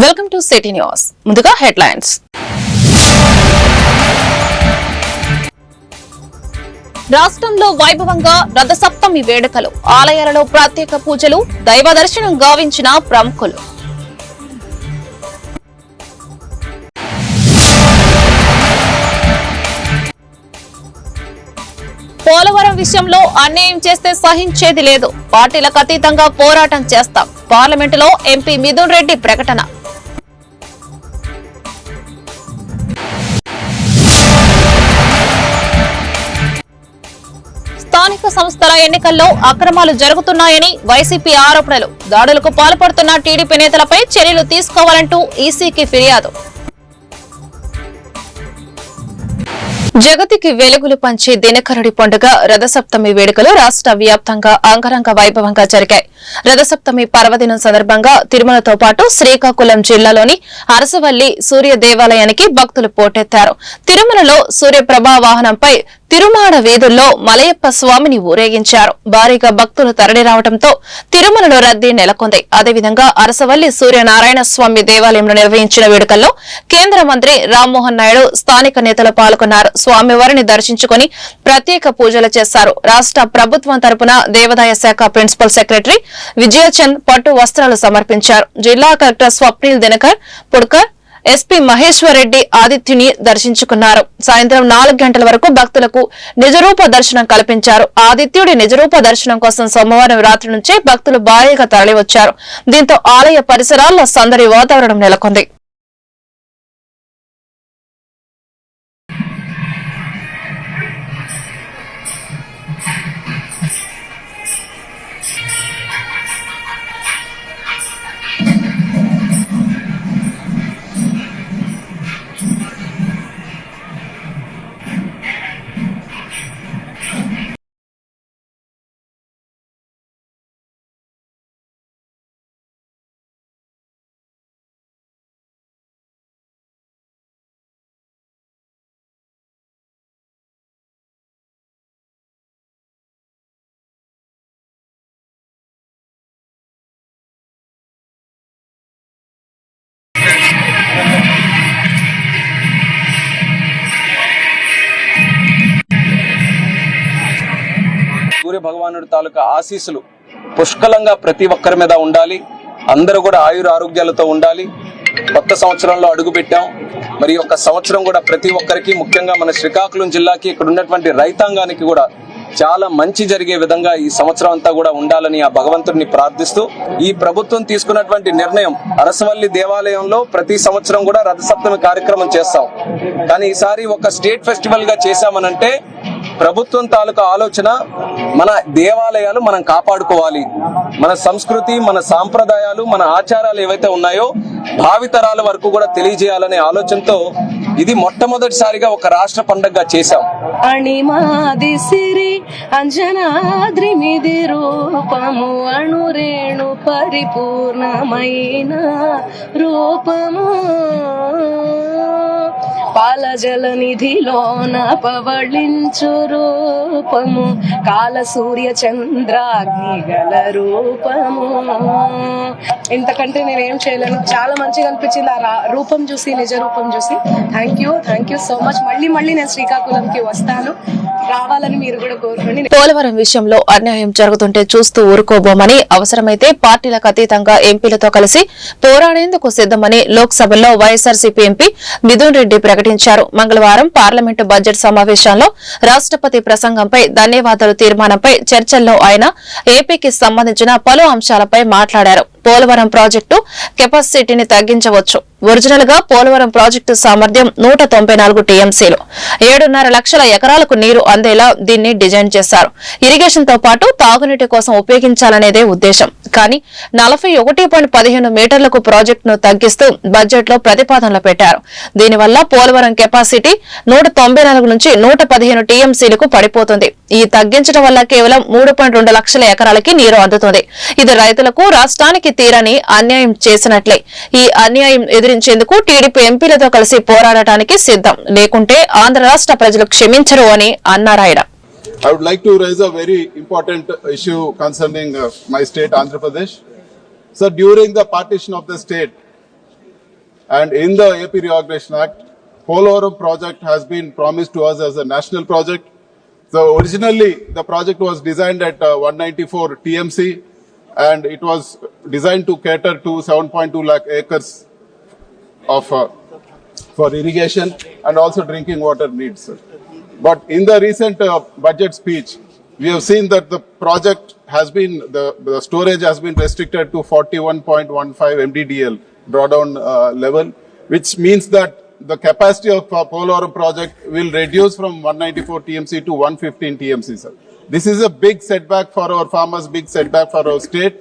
Welcome to city news. ముందుగా headlines. రాష్ట్రంలో వైభవంగా రథసప్తమి వేడుకలు, ఆలయాలలో ప్రత్యేక పూజలు, దైవ దర్శనం గావించిన ప్రముఖులు. పోలవరం విషయంలో అన్యాయం చేస్తే సహించేది లేదు, పార్టీలకు అతీతంగా పోరాటం చేస్తాం. పార్లమెంటులో ఎంపీ మిథున్ రెడ్డి ప్రకటన. స్థానిక సంస్థల ఎన్నికల్లో అక్రమాలు జరుగుతున్నాయని వైసీపీ ఆరోపణలు, దాడులకు పాల్పడుతున్న టీడీపీ నేతలపై చర్యలు తీసుకోవాలంటూ ఈసీకి ఫిర్యాదు. జగతికి వెలుగులు పంచే దినకరుడి పండుగ రథసప్తమి వేడుకలు రాష్ట్ర వ్యాప్తంగా అంగరంగ వైభవంగా జరిగాయి. రథసప్తమి పర్వదినం సందర్భంగా తిరుమలతో పాటు శ్రీకాకుళం జిల్లాలోని అరసవల్లి సూర్య దేవాలయానికి భక్తులు పోటెత్తారు. తిరుమలలో సూర్యప్రభా వాహనంపై తిరుమాడ వీధుల్లో మలయప్ప స్వామిని ఊరేగించారు. భారీగా భక్తులు తరలిరావడంతో తిరుమలలో రద్దీ నెలకొంది. అదేవిధంగా అరసవల్లి సూర్యనారాయణ స్వామి దేవాలయంలో నిర్వహించిన వేడుకల్లో కేంద్ర మంత్రి రామ్మోహన్ నాయుడు, స్థానిక నేతలు పాల్గొన్నారు. స్వామివారిని దర్శించుకుని ప్రత్యేక పూజలు చేశారు. రాష్ట్ర ప్రభుత్వం తరపున దేవాదాయ శాఖ ప్రిన్సిపల్ సెక్రటరీ విజయచంద్ పట్టు వస్త్రాలు సమర్పించారు. జిల్లా కలెక్టర్ స్వప్నిల్ దినకర్ పుడ్కర్, ఎస్పీ మహేశ్వర్ రెడ్డి ఆదిత్యుని దర్శించుకున్నారు. సాయంత్రం 4 గంటల వరకు భక్తులకు నిజరూప దర్శనం కల్పించారు. ఆదిత్యుడి నిజరూప దర్శనం కోసం సోమవారం రాత్రి నుంచే భక్తులు భారీగా తరలివచ్చారు. దీంతో ఆలయ పరిసరాల్లో సందడి వాతావరణం నెలకొంది. సూర్య భగవానుడి తాలూకా ఆశీస్సులు పుష్కలంగా ప్రతి ఒక్కరి మీద ఉండాలి. అందరూ కూడా ఆయురారోగ్యాలతో ఉండాలి. కొత్త సంవత్సరంలో అడుగు పెట్టాం. మరి ఒక సంవత్సరం కూడా ప్రతి ఒక్కరికి, ముఖ్యంగా మన శ్రీకాకుళం జిల్లాకి, ఇక్కడ ఉన్నటువంటి రైతాంగానికి కూడా చాలా మంచి జరిగే విధంగా ఈ సంవత్సరం అంతా కూడా ఉండాలని ఆ భగవంతుడిని ప్రార్థిస్తూ, ఈ ప్రభుత్వం తీసుకున్నటువంటి నిర్ణయం, అరసవల్లి దేవాలయంలో ప్రతి సంవత్సరం కూడా రథసప్తమి కార్యక్రమం చేస్తాం. కానీ ఈసారి ఒక స్టేట్ ఫెస్టివల్ గా చేశామనంటే ప్రభుత్వం తాలూకా ఆలోచన, మన దేవాలయాలు మనం కాపాడుకోవాలి, మన సంస్కృతి, మన సాంప్రదాయాలు, మన ఆచారాలు ఏవైతే ఉన్నాయో భావితరాల వరకు కూడా తెలియజేయాలనే ఆలోచనతో ఇది మొట్టమొదటిసారిగా ఒక రాష్ట్ర పండుగగా చేశాం. అణిమాది సిరి అంజనాద్రి మిది రూపము, అణురేణు పరిపూర్ణమైన రూపము, పాలజల నిధిలోన పవళించు రూపము, కాల సూర్య చంద్రాగ్ని గల రూపము. ఇంతకంటే నేనేం చేయలేను. చాలా మంచిగా అనిపించింది ఆ రూపం చూసి, నిజ రూపం చూసి. Thank you so much. మళ్ళీ నేను శ్రీకాకుళంకి వస్తాను, రావాలని మీరు కూడా కోరుకోండి. పోలవరం విషయంలో అన్యాయం జరుగుతుంటే చూస్తూ ఊరుకోబోమని, అవసరమైతే పార్టీలకు అతీతంగా ఎంపీలతో కలిసి పోరాడేందుకు సిద్దమని లోక్సభలో వైఎస్ఆర్సీపీ ఎంపీ మిథున్ రెడ్డి ప్రకటించారు. మంగళవారం పార్లమెంటు బడ్జెట్ సమావేశంలో రాష్ట్రపతి ప్రసంగంపై ధన్యవాదాలు తీర్మానంపై చర్చల్లో ఆయన ఏపీకి సంబంధించిన పలు అంశాలపై మాట్లాడారు. పోలవరం ప్రాజెక్టు కెపాసిటీని తగ్గించవచ్చు. ఒరిజినల్ గా పోలవరం ప్రాజెక్టు సామర్థ్యం 194 టీఎంసీలు, 7.5 లక్షల ఎకరాలకు నీరు అందేలా దీన్ని డిజైన్ చేశారు. ఇరిగేషన్ తో పాటు తాగునీటి కోసం ఉపయోగించాలనేదే ఉద్దేశం. కానీ 41.15 మీటర్లకు ప్రాజెక్టును తగ్గిస్తూ బడ్జెట్ లో ప్రతిపాదనలు పెట్టారు. దీనివల్ల పోలవరం కెపాసిటీ 194 నుంచి 115 టీఎంసీలకు పడిపోతుంది. ఈ తగ్గించడం వల్ల కేవలం 3.2 లక్షల ఎకరాలకి నీరు అందుతుంది. ఇది రైతులకు, రాష్ట్రానికి తీరని అన్యాయం చేసినట్లే. ఈ అన్యాయం ఎదిరించేందుకు టీడీపీ ఎంపీలతో కలిసి పోరాడటానికి సిద్ధం, లేకుంటే ఆంధ్ర రాష్ట్ర ప్రజలు క్షమించరు అని అన్నారు ఆయన. I would like to raise a very important issue concerning my state, Andhra Pradesh. So during the partition of the state, And in the AP Reorganization Act, Polavaram project has been promised to us as a national project. So originally, the project was designed at 194 TMC, and it was designed to cater to 7.2 lakh acres of for irrigation and also drinking water needs. But in the recent budget speech, we have seen that the project has been, the storage has been restricted to 41.15 MDDL drawdown level, which means that the capacity of Polavaram project will reduce from 194 TMC to 115 TMC, sir. This is a big setback for our farmers, big setback for our state,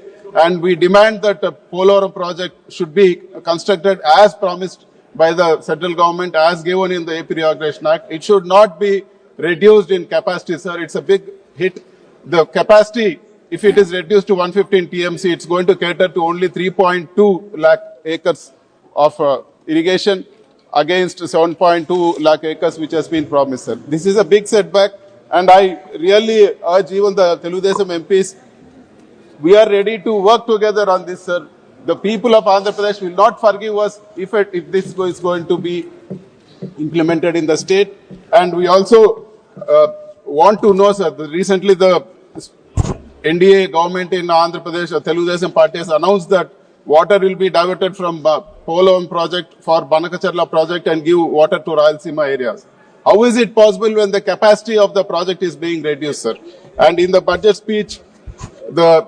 and we demand that the Polavaram project should be constructed as promised by the central government, as given in the AP Reorganization Act. It should not be reduced in capacity, sir. It's a big hit. The capacity, if it is reduced to 115 TMC, it's going to cater to only 3.2 lakh acres of irrigation against 7.2 lakh acres which has been promised, sir. This is a big setback, and I really urge even the Teludesam MPs, we are ready to work together on this, sir. The people of Andhra Pradesh will not forgive us if this is going to be implemented in the state. And we also want to know, sir, that recently the NDA government in Andhra Pradesh, Teludesam party has announced that water will be diverted from Polavaram project for Banakacharla project and give water to Rayalaseema areas. How is it possible when the capacity of the project is being reduced, sir? And in the budget speech, the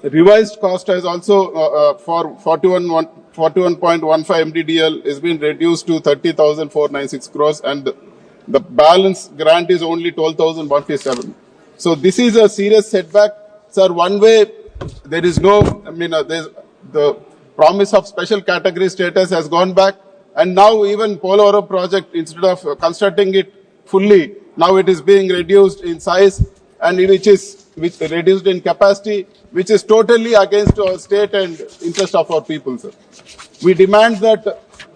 revised cost has also for 41.15 MDDL is being reduced to 30,496 crores, and the balance grant is only 12,157. So this is a serious setback, sir. One way, there is no, there's the promise of special category status has gone back, and now even Polavaram project, instead of constructing it fully, now it is being reduced in size, and which reduced in capacity, which is totally against our state and interest of our people, sir. We demand that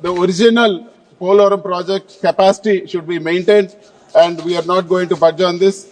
the original Polavaram project capacity should be maintained, and we are not going to budge on this.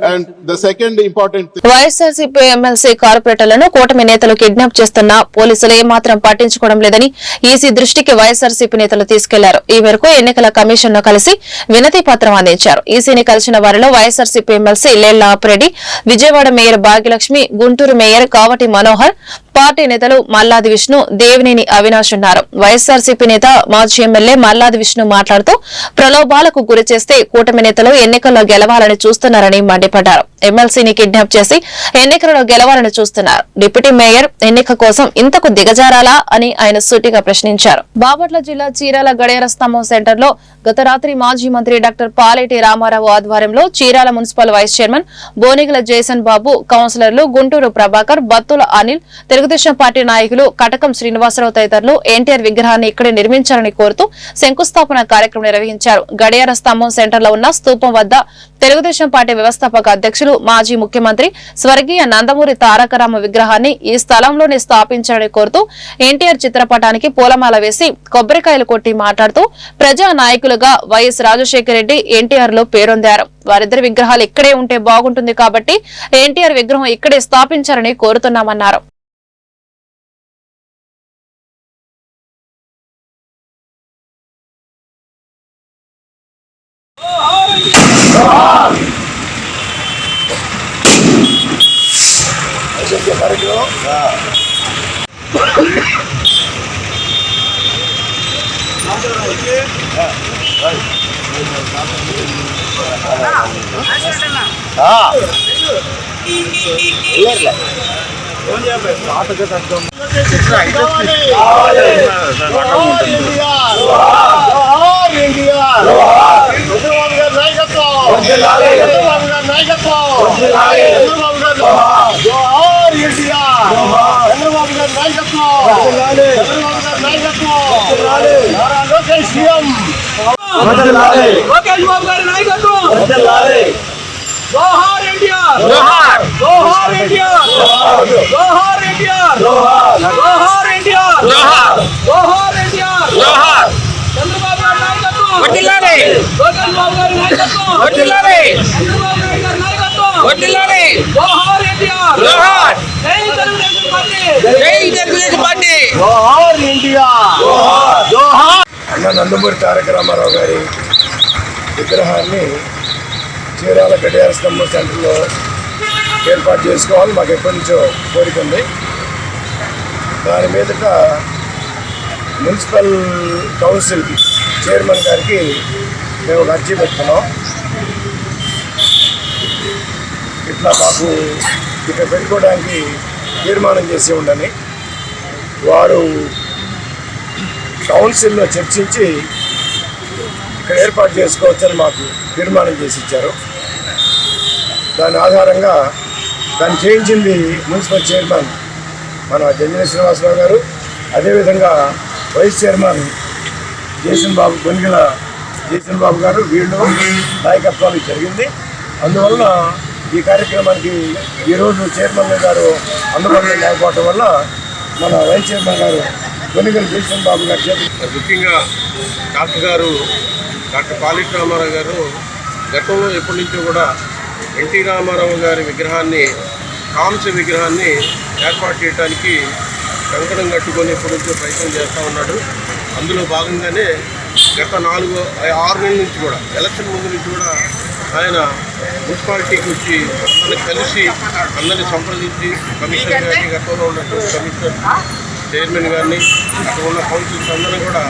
And the second important thing, YSRCP MLC కార్పొరేటర్లను కూటమి నేతలు kidnap చేస్తున్నా పోలీసులు ఏమాత్రం పట్టించుకోవడం లేదని EC దృష్టికి వైఎస్ఆర్సీపీ నేతలు తీసుకెళ్లారు. ఈ మేరకు ఎన్నికల కమిషన్ ను కలిసి వినతి పత్రం అందించారు. ఈసీని కలిసిన వారిలో YSRCP MLC Lella Appireddy, Vijayawada mayor Bhagyalakshmi, Guntur mayor Kavati Manohar, party నేతలు మల్లాది విష్ణు, దేవినేని అవినాష్ ఉన్నారు. వైఎస్ఆర్సీపీ నేత మాజీ ఎమ్మెల్యే మల్లాది విష్ణు మాట్లాడుతూ ప్రలోభాలకు గురి చేస్తే కూటమి నేతలు ఎన్నికల్లో గెలవాలని చూస్తున్నారని మండిపడ్డారు. ఎమ్మెల్సీని కిడ్నాప్ చేసి ఎన్నికలలో గెలవాలని చూస్తున్నారు. డిప్యూటీ మేయర్ ఎన్నిక కోసం ఇంతకు దిగజారాలా అని ఆయన సూటిగా ప్రశ్నించారు. బాపట్ల జిల్లా చీరాల గడియార స్తంభం సెంటర్ లో గత రాత్రి మాజీ మంత్రి డాక్టర్ పాలేటి రామారావు ఆధ్వర్యంలో Chirala municipal vice chairman Bonigala Jason Babu, కౌన్సిలర్లు గుంటూరు ప్రభాకర్, బత్తుల అనిల్, తెలుగుదేశం పార్టీ నాయకులు కటకం శ్రీనివాసరావు తదితరులు ఎన్టీఆర్ విగ్రహాన్ని ఇక్కడే నిర్మించాలని కోరుతూ శంకుస్థాపన కార్యక్రమం నిర్వహించారు. గడియార స్తంభం సెంటర్ లో ఉన్న స్తూపం వద్ద తెలుగుదేశం పార్టీ వ్యవస్థాపక అధ్యక్షులు మాజీ ముఖ్యమంత్రి స్వర్గీయ నందమూరి తారకరామ విగ్రహాన్ని ఈ స్థలంలోనే స్థాపించాలని కోరుతూ ఎన్టీఆర్ చిత్రపటానికి పూలమాల వేసి కొబ్బరికాయలు కొట్టి మాట్లాడుతూ ప్రజా నాయకులుగా వైఎస్ రాజశేఖర రెడ్డి, ఎన్టీఆర్ లో పేరొందారు. వారిద్దరి విగ్రహాలు ఇక్కడే ఉంటే బాగుంటుంది కాబట్టి ఎన్టీఆర్ విగ్రహం ఇక్కడే స్థాపించాలని కోరుతున్నామన్నారు. జోహార్ ఎన్టీఆర్, జోహార్ జోహార్ ఎన్టీఆర్, జోహార్ ఎన్టీఆర్, జోహార్ ఎన్టీఆర్, జోహార్ ఎన్టీఆర్, జోహార్ చంద్రబాబు గారి నాయకత్వం వర్ధిల్లాలి, లోకేష్ బాబు గారి నాయకత్వం వర్ధిల్లాలి, చంద్రబాబు నాయుడు గారి నాయకత్వం వర్ధిల్లాలి, జోహార్ ఎన్టీఆర్, జోహార్ జై తెలుగుదేశం పార్టీ, జై తెలుగుదేశం పార్టీ, జోహార్ ఎన్టీఆర్. అన్న నందమూరి తారక రామారావు గారి విగ్రహాన్ని చీరాల గడియార స్తంభం సెంటర్లో ఏర్పాటు చేసుకోవాలి. మాకు ఎప్పటి నుంచో కోరిక ఉంది. దాని మీదట మున్సిపల్ కౌన్సిల్ చైర్మన్ గారికి మేము ఒక అర్జీ పెట్టుకున్నాం. ఇట్లా మాకు ఇక్కడ పెట్టుకోవడానికి తీర్మానం చేసి ఉండని వారు కౌన్సిల్లో చర్చించి ఇక్కడ ఏర్పాటు చేసుకోవచ్చని మాకు తీర్మానం చేసి ఇచ్చారు. దాని ఆధారంగా దాన్ని చేయించింది మున్సిపల్ చైర్మన్ మన జంజన శ్రీనివాసరావు గారు, అదేవిధంగా వైస్ చైర్మన్ గొనిగల జేసన్ బాబు గారు, వీళ్ళు నాయకత్వాలు జరిగింది. అందువలన ఈ కార్యక్రమానికి ఈరోజు చైర్మన్ గారు అందుబాటులో లేకపోవటం వల్ల మన వైస్ చైర్మన్ గారు గొనిగల జేసన్ బాబు గారు ముఖ్యంగా డాక్టర్ పాలిట్ రామారావు గారు గతంలో ఎప్పటి నుంచో కూడా ఎన్టీ రామారావు గారి విగ్రహాన్ని, కాంస్య విగ్రహాన్ని ఏర్పాటు చేయడానికి కంకణం కట్టుకొని ఎప్పటి నుంచో ప్రయత్నం చేస్తూ ఉన్నాడు. అందులో భాగంగానే గత 6 నెలల నుంచి కూడా, ఎలక్షన్ ముందు నుంచి కూడా ఆయన మున్సిపాలిటీకి వచ్చి అందరిని కలిసి అందరినీ సంప్రదించి కమిషనర్ గారిని, గతంలో ఉన్నటువంటి కమిషనర్ చైర్మన్ గారిని, అక్కడ ఉన్న కౌన్సిల్స్ అందరినీ కూడా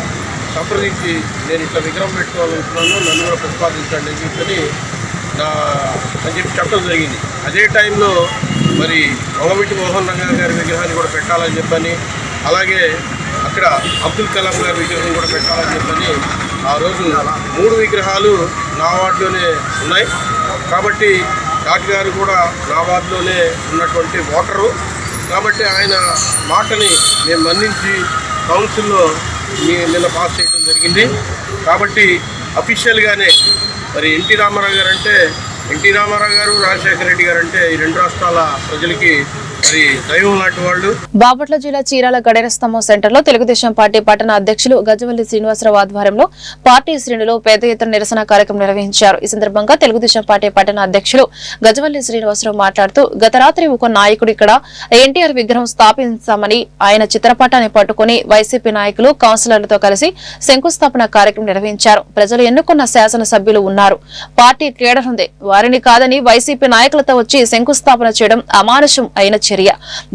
సంప్రదించి నేను ఇట్లా విగ్రహం పెట్టుకోవాలనుకున్నాను, నన్ను కూడా ప్రతిపాదించండి అని చెప్పి చెప్పడం జరిగింది. అదే టైంలో మరి వంగవీటి మోహన్ రంగా గారి విగ్రహాన్ని కూడా పెట్టాలని చెప్పని, అలాగే అక్కడ అబ్దుల్ కలాం గారి విగ్రహం కూడా పెట్టాలని చెప్పని ఆ రోజు 3 విగ్రహాలు నా వార్డులోనే ఉన్నాయి. కాబట్టి డాక్టర్ గారు కూడా నా వార్డులోనే ఉన్నటువంటి ఓటరు కాబట్టి ఆయన మాటని మేము మన్నించి కౌన్సిల్లో నిన్న పాస్ చేయడం జరిగింది. కాబట్టి అఫీషియల్గానే మరి ఎన్టీ రామారావు గారు అంటే, ఎన్టీ రామారావు గారు, రాజశేఖర రెడ్డి గారు అంటే ఈ 2 రాష్ట్రాల ప్రజలకి మరి దైవం లాంటి వాళ్ళు. బాపట్ల జిల్లా చీరాల గడియార స్తంభం సెంటర్లో తెలుగుదేశం పార్టీ పట్టణ అధ్యక్షులు గజవల్లి శ్రీనివాసరావు ఆధ్వర్యంలో పార్టీ శ్రేణులు పెద్ద ఎత్తున నిరసన కార్యక్రమం నిర్వహించారు. ఈ సందర్భంగా తెలుగుదేశం పార్టీ పట్టణ అధ్యక్షులు గజవల్లి శ్రీనివాసరావు మాట్లాడుతూ, గత రాత్రి ఒక నాయకుడు ఇక్కడ ఎన్టీఆర్ విగ్రహం స్థాపించామని ఆయన చిత్రపటాన్ని పట్టుకుని వైసీపీ నాయకులు, కౌన్సిలర్లతో కలిసి శంకుస్థాపన కార్యక్రమం నిర్వహించారు. ప్రజలు ఎన్నుకున్న శాసనసభ్యులు ఉన్నారు, పార్టీ కేడర్ ఉంది, వారిని కాదని వైసీపీ నాయకులతో వచ్చి శంకుస్థాపన చేయడం అమానుషం అయిన చర్య.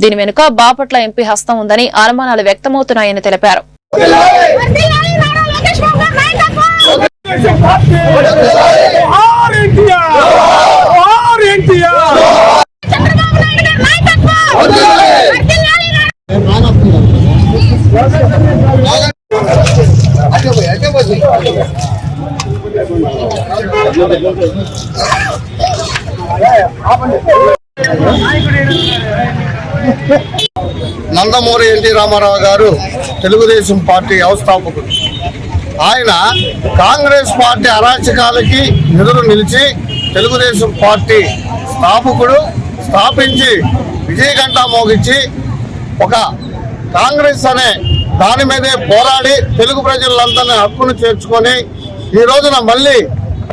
దీని వెనుక బాపట్ల ఎంపీ హస్తం ఉందని అనుమానాలు వ్యక్తమవుతున్నాయని తెలిపారు. నందమూరి ఎన్టీ రామారావు గారు తెలుగుదేశం పార్టీ వ్యవస్థాపకుడు. ఆయన కాంగ్రెస్ పార్టీ అరాచకాలకి ఎదురు నిలిచి తెలుగుదేశం పార్టీ స్థాపించి విజయగంట మోగించి ఒక కాంగ్రెస్ అనే దాని మీదే పోరాడి తెలుగు ప్రజలందరినీ హక్కును చేర్చుకొని ఈ రోజున మళ్ళీ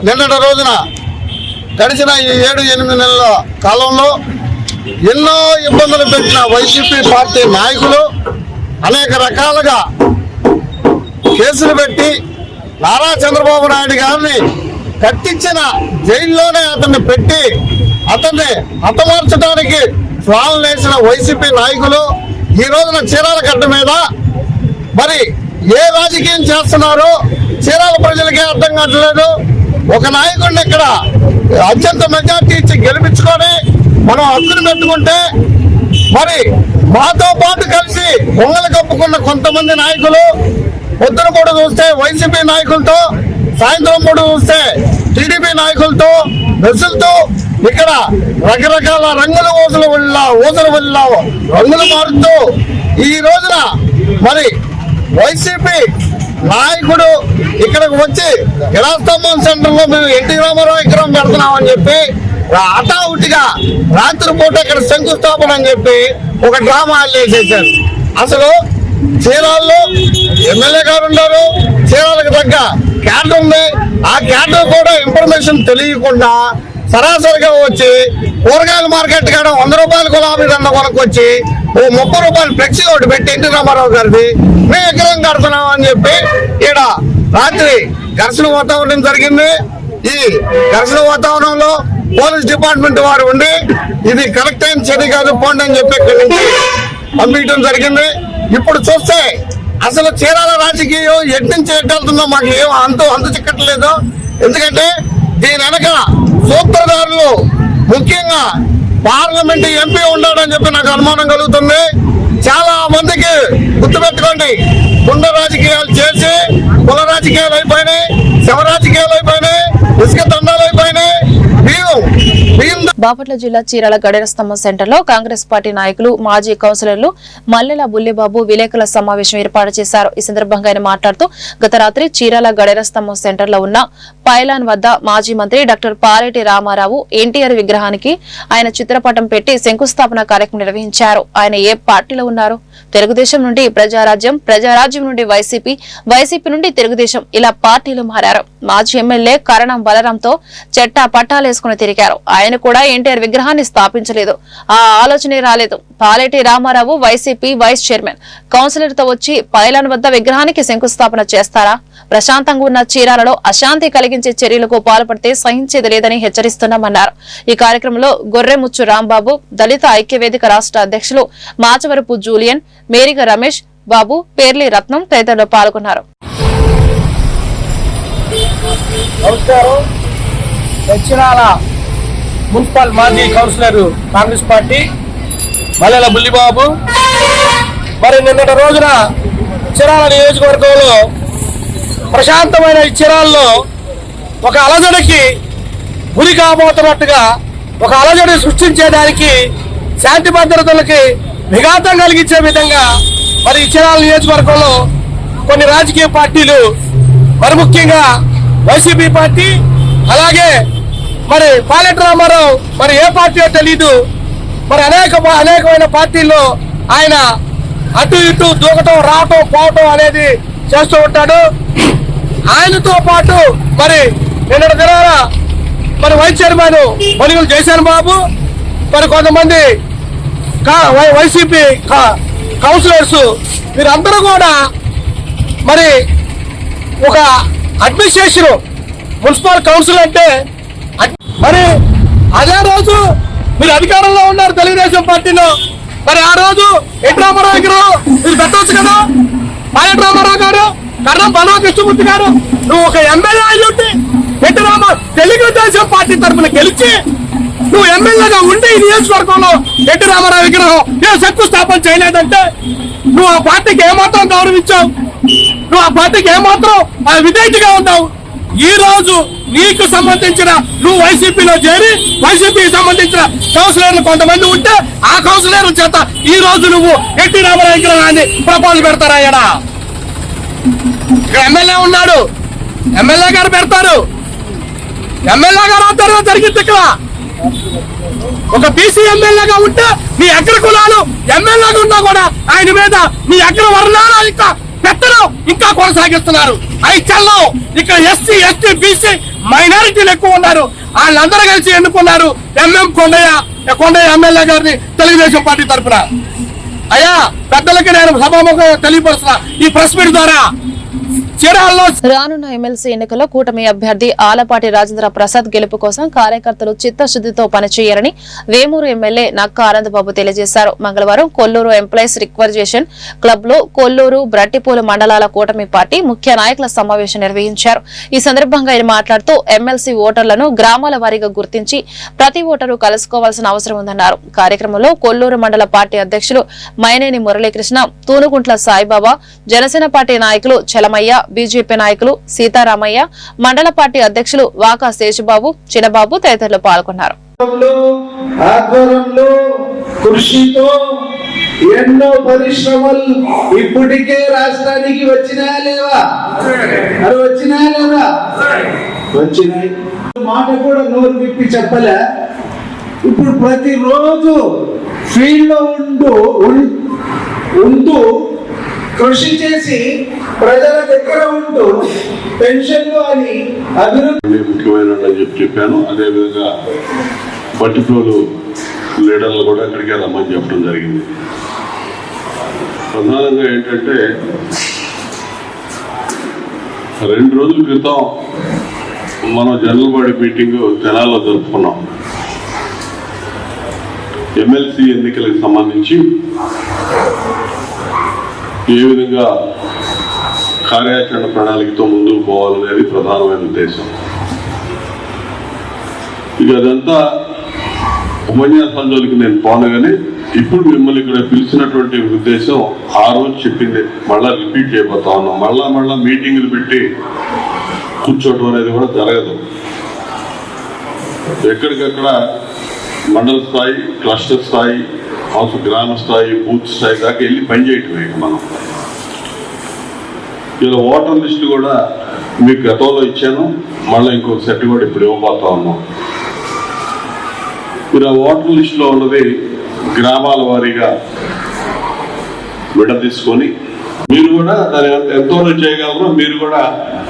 నిన్నటి రోజున గడిచిన ఈ 7-8 నెలల కాలంలో ఎన్నో ఇబ్బందులు పెట్టిన వైసీపీ పార్టీ నాయకులు అనేక రకాలుగా కేసులు పెట్టి నారా చంద్రబాబు నాయుడు గారిని కట్టించిన జైల్లోనే అతన్ని పెట్టి అతన్ని హతమార్చడానికి ప్లాన్లు వేసిన వైసీపీ నాయకులు ఈ రోజున చీరాల గడ్డ మీద మరి ఏ రాజకీయం చేస్తున్నారో చీరాల ప్రజలకే అర్థం కావట్లేదు. ఒక నాయకుడిని ఇక్కడ అత్యంత మెజార్టీ ఇచ్చి గెలిపించుకొని మనం హక్కును పెట్టుకుంటే మరి మాతో పాటు కలిసి పొంగలు కప్పుకున్న కొంతమంది నాయకులు పొద్దున పూట చూస్తే వైసీపీ నాయకులతో, సాయంత్రం పూట చూస్తే టీడీపీ నాయకులతో బస్సులతో ఇక్కడ రకరకాల రంగుల ఊసలు రంగులు మారుతూ ఈ రోజున మరి వైసీపీ నాయకుడు ఇక్కడికి వచ్చి గిరాస్తంభం సెంటర్ లో మేము ఎన్టీ రామారావు విగ్రహం పెడుతున్నామని చెప్పి హఠావుటిగా రాత్రిపూట ఇక్కడ శంకుస్థాపన అని చెప్పి ఒక డ్రామా వేసేసారు. అసలు చీరాల్లో ఎమ్మెల్యే గారు ఉన్నారు, చీరాలకు తగ్గ క్యాడర్ ఉంది, ఆ క్యాడర్ కూడా ఇన్ఫర్మేషన్ తెలియకుండా సరాసరిగా వచ్చి కూరగాయల మార్కెట్ కాడ 100 రూపాయలు గులాబీ దండ కొనుక్కొచ్చి ఓ 30 రూపాయలు ఫ్లెక్సీ ఒకటి పెట్టి ఎన్టీ రామారావు గారిది మేము విగ్రహం కడుతున్నాం అని చెప్పి ఈడ రాత్రి ఘర్షణ వాతావరణం జరిగింది. ఈ ఘర్షణ వాతావరణంలో పోలీస్ డిపార్ట్మెంట్ వారు ఉండి ఇది కరెక్ట్ అయిన చర్య కాదు, పోండి అని చెప్పి ఇక్కడి నుంచి పంపించడం జరిగింది. ఇప్పుడు చూస్తే అసలు చీరాల రాజకీయం ఎటు నుంచి ఎట్టెళ్తుందో మాకు ఏం అంతు చిక్కట్లేదు. ఎందుకంటే దీని వెనక సూత్రధారులు ముఖ్యంగా పార్లమెంట్ ఎంపీ ఉన్నాడని చెప్పి నాకు అనుమానం కలుగుతుంది. చాలా మందికి గుర్తుపెట్టుకోండి, గుండె రాజకీయాలు చేసి కుల రాజకీయాలు అయిపోయినాయి, శవ రాజకీయాలు అయిపోయినాయి, ఇసుక దండాలు అయిపోయినాయి. బాపట్ల జిల్లా చీరాల గడియార స్తంభం సెంటర్లో కాంగ్రెస్ పార్టీ నాయకులు మాజీ కౌన్సిలర్లు మల్లెల బుల్లిబాబు విలేకరుల సమావేశం ఏర్పాటు చేశారు. ఈ సందర్భంగా ఆయన మాట్లాడుతూ గత రాత్రి చీరాల గడియార స్తంభం సెంటర్లో ఉన్న పైలాన్ వద్ద మాజీ మంత్రి డాక్టర్ పాలేటి రామారావు ఎన్టీఆర్ విగ్రహానికి ఆయన చిత్రపటం పెట్టి శంకుస్థాపన కార్యక్రమం నిర్వహించారు. ఆయన ఏ పార్టీలో ఉన్నారు? తెలుగుదేశం నుండి ప్రజారాజ్యం, ప్రజారాజ్యం నుండి వైసీపీ, వైసీపీ నుండి తెలుగుదేశం, ఇలా పార్టీలు మారారు. మాజీ ఎమ్మెల్యే కరణం బలరాంతో చెట్టా పట్టాలేసుకుని తిరిగారు. ఆయన కూడా ఎన్టీఆర్ విగ్రహాన్ని స్థాపించలేదు, ఆ ఆలోచనే రాలేదు. Paleti Ramarao YCP vice chairman councillor తో వచ్చి పైలాన్ వద్ద విగ్రహానికి శంకుస్థాపన చేస్తారా? ప్రశాంతంగా ఉన్న చీరాలలో అశాంతి కలిగించే చర్యలకు పాల్పడితే సహించేది లేదని హెచ్చరిస్తున్నామన్నారు. ఈ కార్యక్రమంలో గొర్రెముచ్చు రాంబాబు, దళిత ఐక్యవేదిక రాష్ట్ర అధ్యక్షులు మాచవరపు జూలియన్, మేరిగ రమేష్ బాబు, పేర్లి రత్నం తదితరులు పాల్గొన్నారు. చీరాల మున్సిపల్ మాజీ కౌన్సిలర్ కాంగ్రెస్ పార్టీ మల్లెల బుల్లిబాబు మరి నిన్నటి రోజున చీరాల నియోజకవర్గంలో ప్రశాంతమైన ఈ చీరాల్లో ఒక అలజడికి గురి కాబోతున్నట్టుగా, ఒక అలజడి సృష్టించేదానికి, శాంతి భద్రతలకి విఘాతం కలిగించే విధంగా మరి ఈ చీరాల నియోజకవర్గంలో కొన్ని రాజకీయ పార్టీలు, మరి ముఖ్యంగా వైసీపీ పార్టీ, అలాగే మరి పాలేటి రామారావు మరి ఏ పార్టీయో తెలీదు, మరి అనేకమైన పార్టీల్లో ఆయన అటు ఇటు దూకటం, రావటం, పోవటం అనేది చేస్తూ ఉంటాడు. ఆయనతో పాటు మరి నిన్నటి దినాన మరి వైస్ చైర్మన్ బొలిగుల జయసేన బాబు, మరి కొంతమంది వైసీపీ కౌన్సిలర్స్, వీరందరూ కూడా మరి ఒక అడ్మినిస్ట్రేషన్ మున్సిపల్ కౌన్సిల్ అంటే మరి అదే రోజు మీరు అధికారంలో ఉన్నారు తెలుగుదేశం పార్టీలో, మరి ఆ రోజు ఎన్టీ రామారావు గారు మీరు పెట్టవచ్చు కదా. పాలేటి రామారావు గారు, కర్ణం బలరాం కృష్ణమూర్తి గారు, నువ్వు ఒక ఎమ్మెల్యే అయ్యుంటే ఎన్టీ రామారావు తెలుగుదేశం పార్టీ తరఫున గెలిచి నువ్వు ఎమ్మెల్యేగా ఉండి ఈ నియోజకవర్గంలో ఎన్టీ రామారావు విగ్రహం నేను శంకుస్థాపన చేయలేదంటే నువ్వు ఆ పార్టీకి ఏమాత్రం గౌరవించావు? నువ్వు ఆ పార్టీకి ఏమాత్రం విధేయతగా ఉన్నావు? ఈ రోజు నీకు సంబంధించిన నువ్వు వైసీపీలో చేరి వైసీపీకి సంబంధించిన కౌన్సిలర్లు కొంతమంది ఉంటే ఆ కౌన్సిలర్ల చేత ఈ రోజు నువ్వు ఎన్టీ రామారావు విగ్రహాన్ని ప్రపోజల్ పెడతారా? ఇక్కడ ఎమ్మెల్యే ఉన్నాడు, ఎమ్మెల్యే గారు పెడతారు, ఎమ్మెల్యే గారు ఆధ్వర్యంలో జరిగింది. ఇక్కడ ఒక బీసీ ఎమ్మెల్యేగా ఉంటే మీ అగ్ర కులాలు ఎమ్మెల్యేగా ఉన్నా కూడా ఆయన మీద మీ అగ్ర వర్ణాలు ఇంకా పెత్తనం ఇంకా కొనసాగిస్తున్నారు. ఐచల్లో ఇక్కడ ఎస్సీ, ఎస్టీ, బీసీ మైనారిటీలు ఎక్కువ ఉన్నారు. వాళ్ళందరూ కలిసి ఎన్నుకున్నారు ఎంఎం కొండయ్య ఎమ్మెల్యే గారిని తెలుగుదేశం పార్టీ తరఫున. అయ్యా పెద్దలకి నేను సభాముఖంగా తెలియపరుస్తున్నా ఈ ప్రెస్ మీట్ ద్వారా, రానున్న ఎమ్మెల్సీ ఎన్నికల్లో కూటమి అభ్యర్థి ఆలపాటి రాజేంద్ర ప్రసాద్ గెలుపు కోసం కార్యకర్తలు చిత్తశుద్దితో పనిచేయాలని వేమూరు ఎమ్మెల్యే నక్క ఆనందబాబు తెలియజేశారు. మంగళవారం కొల్లూరు ఎంప్లాయీస్ రిక్వజేషన్ క్లబ్ లో కొల్లూరు, బ్రట్టిపూలు మండలాల కూటమి పార్టీ ముఖ్య నాయకుల సమావేశం నిర్వహించారు. ఈ సందర్భంగా ఆయన మాట్లాడుతూ ఎమ్మెల్సీ ఓటర్లను గ్రామాల వారీగా గుర్తించి ప్రతి ఓటరు కలుసుకోవాల్సిన అవసరం ఉందన్నారు. కార్యక్రమంలో కొల్లూరు మండల పార్టీ అధ్యక్షులు మైనేని మురళీకృష్ణ, తూనుగుంట్ల సాయిబాబా, జనసేన పార్టీ నాయకులు చలమయ్య, బీజేపీ నాయకులు సీతారామయ్య, మండల పార్టీ అధ్యక్షులు వాకా శేషుబాబు, చిన్నబాబు తదితరులు పాల్గొన్నారు. కృషితో ఎన్నో పరిశ్రమలు ఇప్పటికే రాష్ట్రానికి వచ్చినాయా లేవా? అది వచ్చినాయా లేదా? వచ్చినాయి. మాట కూడా నోరు విప్పి చెప్పలే. ఇప్పుడు ప్రతిరోజు ఫీల్డ్ లో ఉంటూ కృషి చేసి ప్రజల దగ్గర ఉంటూ పెన్షన్లు అని అభివృద్ధి ముఖ్యమైన చెప్పాను. అదేవిధంగా బట్టిప్రోలు లీడర్లు కూడా ఇక్కడికి రమ్మని చెప్పడం జరిగింది. ప్రధానంగా ఏంటంటే 2 రోజుల క్రితం మనం జనరల్ బాడీ మీటింగ్ తెనాల్లో జరుపుకున్నాం. ఎమ్మెల్సీ ఎన్నికలకు సంబంధించి ఏ విధంగా కార్యాచరణ ప్రణాళికతో ముందుకు పోవాలనేది ప్రధానమైన ఉద్దేశం. ఇక అదంతా ఉపన్యాసాల జోలికి నేను పోనగానే ఇప్పుడు మిమ్మల్ని ఇక్కడ పిలిచినటువంటి ఉద్దేశం ఆ రోజు చెప్పింది మళ్ళా రిపీట్ చేయబోతా ఉన్నాం. మళ్ళా మీటింగులు పెట్టి కూర్చోవడం అనేది కూడా జరగదు. ఎక్కడికక్కడ మండల స్థాయి, క్లస్టర్ స్థాయి, గ్రామ స్థాయి, బూత్ స్థాయి దాకా వెళ్ళి పనిచేయటమే మనం. ఇలా ఓటర్ లిస్టు కూడా మీకు గతంలో ఇచ్చాను, మళ్ళీ ఇంకొక సెట్ కూడా ఇప్పుడు ఇవ్వబోతా ఉన్నాం. మీరు ఆ ఓటర్ లిస్టులో ఉన్నది గ్రామాల వారీగా విడదీసుకొని మీరు కూడా దాని ఎంతో చేయగలరో మీరు కూడా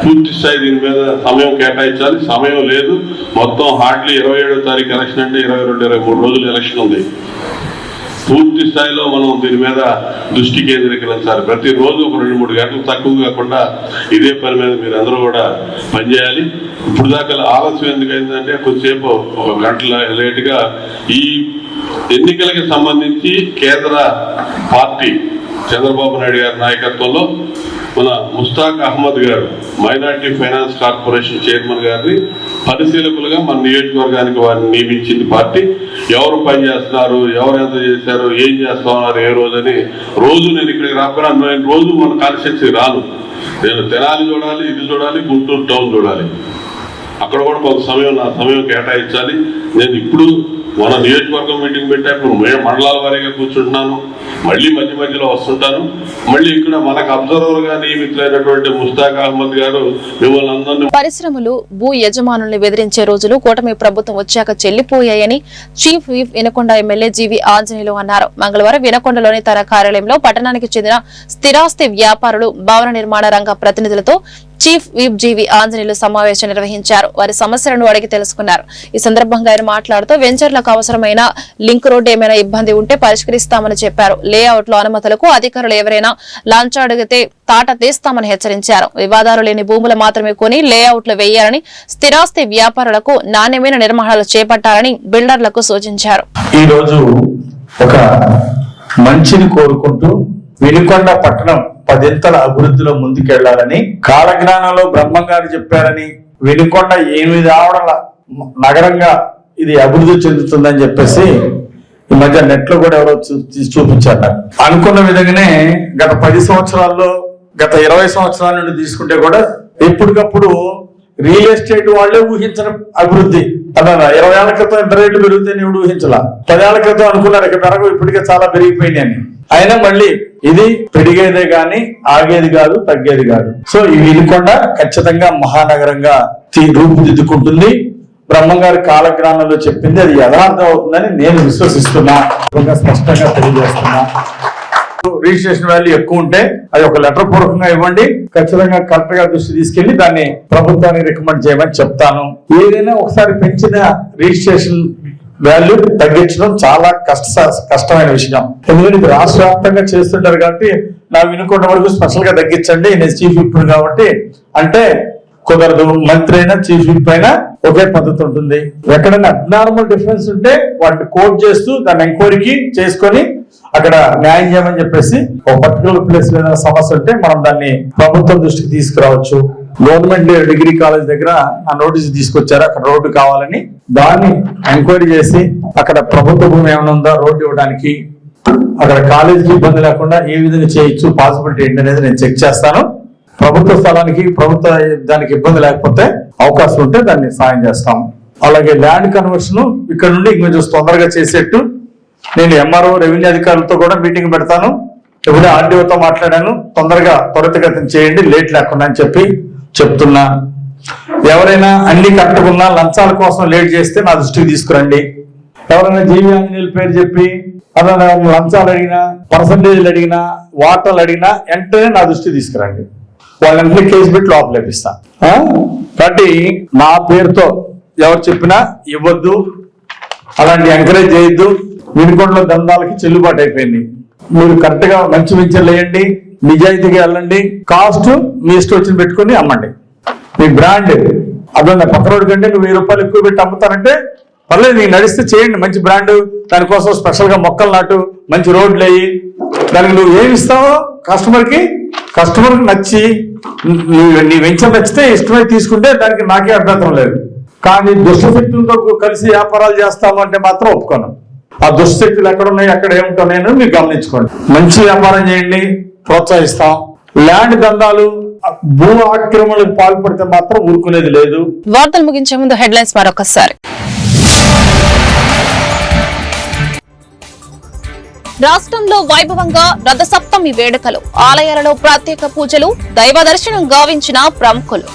పూర్తి స్థాయి దీని మీద సమయం కేటాయించాలి. సమయం లేదు, మొత్తం హార్డ్లీ 27వ తారీఖు ఎలక్షన్ అంటే 22-23 రోజులు ఎలక్షన్ ఉంది. పూర్తి స్థాయిలో మనం దీని మీద దృష్టి కేంద్రీకరించాలి. ప్రతిరోజు ఒక 2-3 గంటలు తక్కువ కాకుండా ఇదే పని మీద మీరు అందరూ కూడా పనిచేయాలి. ఇప్పుడు దాకా ఆలస్యం ఎందుకైందంటే కొద్దిసేపు 1 గంట లేటుగా ఈ ఎన్నికలకి సంబంధించి కేంద్ర పార్టీ చంద్రబాబు నాయుడు గారి నాయకత్వంలో మన ముస్తాక్ అహ్మద్ గారు మైనార్టీ ఫైనాన్స్ కార్పొరేషన్ చైర్మన్ గారిని పరిశీలకులుగా మన నియోజకవర్గానికి వారిని నియమించింది పార్టీ. ఎవరు పని చేస్తున్నారు, ఎవరు ఎంత చేశారు, ఏం చేస్తా ఉన్నారు, ఏ రోజని రోజు నేను ఇక్కడికి రాకపోయినా నేను రోజు మన కాన్స్టిట్యున్సీ రాను. నేను తెనాలి చూడాలి, ఇది చూడాలి, గుంటూరు టౌన్ చూడాలి. అక్కడ కూడా కొంత సమయం నా సమయం కేటాయించాలి. నేను ఇప్పుడు మన నియోజకవర్గం మీటింగ్ పెట్టాక మండలాల వారీగా కూర్చుంటున్నాను, మళ్ళీ మధ్యలో వస్తుంటాను. మళ్ళీ ఇక్కడ మనకు అబ్జర్వర్ గా నియమితులైనటువంటి ముస్తాక్ అహ్మద్ గారు మిమ్మల్ని అందరినీ పరిశ్రమలు భూ యజమానుల్ని బెదిరించే రోజులు కూటమి ప్రభుత్వం వచ్చాక చెల్లిపోయాయని చీఫ్ విప్ వినకొండ ఎమ్మెల్యే జీవి ఆంజనేయులు అన్నారు. మంగళవారం వినకొండలోని తన కార్యాలయంలో పట్టణానికి చెందిన స్థిరాస్తి వ్యాపారులు, భవన నిర్మాణ రంగ ప్రతినిధులతో చీఫ్ విప్ జీవి ఆంజనేయులు సమావేశం నిర్వహించారు. వారి సమస్యలను అడిగి తెలుసుకున్నారు. ఈ సందర్భంగా ఆయన మాట్లాడుతూ వెంచర్లకు అవసరమైన లింక్ రోడ్డు ఏమైనా ఇబ్బంది ఉంటే పరిష్కరిస్తామని చెప్పారు. లేఅవుట్ లో అనుమతులకు అధికారులు ఎవరైనా లంచం అడిగితే తాట తీస్తామని హెచ్చరించారు. వివాదాలు లేని భూములు మాత్రమే కొని లేఅవుట్లు వేయాలని, స్థిరాస్తి వ్యాపారులకు నాణ్యమైన నిర్మాణాలు చేపట్టాలని బిల్డర్లకు సూచించారు. ఈ రోజు ఒక మంచిని కోరుకుంటూ వినుకొండ పట్టణం 10 అభివృద్ధిలో ముందుకెళ్లాలని, కాలజ్ఞానంలో బ్రహ్మం గారు చెప్పారని, వినుకొండ 8 ఆవడల నగరంగా ఇది అభివృద్ధి చెందుతుందని చెప్పేసి ఈ మధ్య నెట్ లో కూడా ఎవరో చూపించారు. అనుకున్న విధంగానే గత 10 సంవత్సరాల్లో, గత 20 సంవత్సరాల నుండి తీసుకుంటే కూడా ఎప్పటికప్పుడు రియల్ ఎస్టేట్ వాళ్లే ఊహించిన అభివృద్ధి. అలా 20 ఏళ్ల క్రితం ఇంత రేట్లు పెరుగుతాయని ఎవడు ఊహించాల. 10 ఏళ్ల క్రితం అనుకున్నారు ఇక పెరగవు, ఇప్పటికే చాలా పెరిగిపోయినాయని. అయినా మళ్ళీ ఇది పెరిగేదే గాని ఆగేది కాదు, తగ్గేది కాదు. సో ఈ వినుకొండ ఖచ్చితంగా మహానగరంగా రూపుదిద్దుకుంటుంది. బ్రహ్మంగారి కాలజ్ఞానంలో చెప్పింది అది యథార్థం అవుతుందని నేను విశ్వసిస్తున్నా, స్పష్టంగా తెలియజేస్తున్నా. రిజిస్ట్రేషన్ వాల్యూ ఎక్కువ ఉంటే అది ఒక లెటర్ పూర్వకంగా ఇవ్వండి, ఖచ్చితంగా కలెక్టర్ గారి దృష్టి తీసుకెళ్లి దాన్ని ప్రభుత్వానికి రికమెండ్ చేయమని చెప్తాను. ఏదైనా ఒకసారి పెంచిన రిజిస్ట్రేషన్ వాల్యూ తగ్గించడం చాలా కష్టమైన విషయం. ఎందుకంటే ఇది రాష్ట్ర వ్యాప్తంగా చేస్తుంటారు కాబట్టి నా వినుకొండ వరకు స్పెషల్ గా తగ్గించండి, నేను చీఫ్ విప్ కాబట్టి అంటే కుదరదు. మంత్రి అయినా చీఫ్ విప్ అయినా ఒకే పద్ధతి ఉంటుంది. ఎక్కడైనా అబ్నార్మల్ డిఫరెన్స్ ఉంటే వాటిని కోట్ చేస్తూ దాన్ని ఎంక్వైరీకి చేసుకొని అక్కడ న్యాయం చేయమని చెప్పేసి ఒక పర్టికులర్ ప్లేస్ లో ఏదైనా సమస్య ఉంటే మనం దాన్ని ప్రభుత్వం దృష్టికి తీసుకురావచ్చు. గవర్నమెంట్ డిగ్రీ కాలేజ్ దగ్గర ఆ నోటీస్ తీసుకొచ్చారు, అక్కడ రోడ్డు కావాలని. దాన్ని ఎంక్వైరీ చేసి అక్కడ ప్రభుత్వ భూమి ఏమైనా ఉందా రోడ్డు ఇవ్వడానికి, అక్కడ కాలేజీకి ఇబ్బంది లేకుండా ఏ విధంగా చేయొచ్చు, పాసిబిలిటీ ఏంటి అనేది నేను చెక్ చేస్తాను. ప్రభుత్వ స్థలానికి ప్రభుత్వ దానికి ఇబ్బంది లేకపోతే అవకాశం ఉంటే దాన్ని సాయం చేస్తాం. అలాగే ల్యాండ్ కన్వర్షన్ ఇక్కడ నుండి ఇంకొంచెం తొందరగా చేసేట్టు నేను ఎంఆర్ఓ రెవెన్యూ అధికారులతో కూడా మీటింగ్ పెడతాను. ఎప్పుడే ఆర్డీఓతో మాట్లాడాను, తొందరగా త్వరితగతిన చేయండి, లేట్ లేకుండా అని చెప్పి చెప్తున్నా. ఎవరైనా అన్ని కట్టుకున్నా లంచాల కోసం లేట్ చేస్తే నా దృష్టికి తీసుకురండి. ఎవరైనా జీవి ఆంజనేయుల పేరు చెప్పి అలా లంచాలు అడిగినా, పర్సంటేజ్లు అడిగినా, వాటాలు అడిగినా వెంటనే నా దృష్టికి తీసుకురండి. వాళ్ళంటే కేసు పెట్టి లోపలేపిస్తా. కాబట్టి నా పేరుతో ఎవరు చెప్పినా ఇవ్వద్దు, అలాంటి ఎంకరేజ్ చేయొద్దు. వినుకొండలో దందాలకి చెల్లుబాటు అయిపోయింది. మీరు కరెక్ట్ గా మంచి వెంచర్లు వేయండి, నిజాయితీగా వెళ్ళండి. కాస్ట్ మీ ఇష్టం వచ్చిన పెట్టుకుని అమ్మండి. మీ బ్రాండ్ అదొంది పక్క రోడ్డు కంటే నువ్వు 1000 రూపాయలు ఎక్కువ పెట్టి అమ్ముతానంటే పర్లేదు, నీకు నడిస్తే చేయండి. మంచి బ్రాండ్, దానికోసం స్పెషల్ గా మొక్కలు నాటు, మంచి రోడ్లు అయ్యి, దానికి నువ్వు ఏమి ఇస్తావో కస్టమర్కి నచ్చి నీ వెంచర్ నచ్చితే ఇష్టమై తీసుకుంటే దానికి నాకే అభ్యంతరం లేదు. కానీ దుష్టశక్తులతో కలిసి వ్యాపారాలు చేస్తాము అంటే మాత్రం ఒప్పుకోను. ఆ దుష్టశక్తులు ఎక్కడ ఉన్నాయి, ఎక్కడ ఏముంటాయో మీరు గమనించుకోండి. మంచి వ్యాపారం చేయండి, ప్రోత్సహిస్తాం. ల్యాండ్ దందాలు, భూ ఆక్రమణలకు పాల్పడితే మాత్రం ఊరుకునేది లేదు. వార్తలు ముగించే ముందు హెడ్లైన్స్ మరొకసారి. రాష్ట్రంలో వైభవంగా రథసప్తమి వేడుకలు, ఆలయాలలో ప్రత్యేక పూజలు, దైవ దర్శనం గావించిన ప్రముఖులు.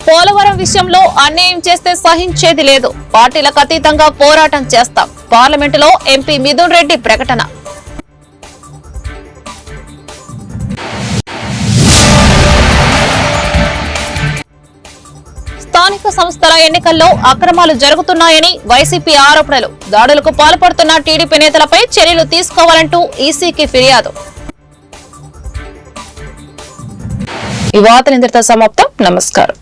పోలవరం విషయంలో అన్యాయం చేస్తే సహించేది లేదు, పార్టీలకు అతీతంగా పోరాటం చేస్తాం. పార్లమెంటులో ఎంపీ మిథున్ రెడ్డి ప్రకటన. స్థానిక సంస్థల ఎన్నికల్లో అక్రమాలు జరుగుతున్నాయని వైసీపీ ఆరోపణలు, దాడులకు పాల్పడుతున్న టీడీపీ నేతలపై చర్యలు తీసుకోవాలంటూ ఈసీకి ఫిర్యాదు. ఈ వార్తలు ఇంతటితో సమాప్తం. నమస్కారం.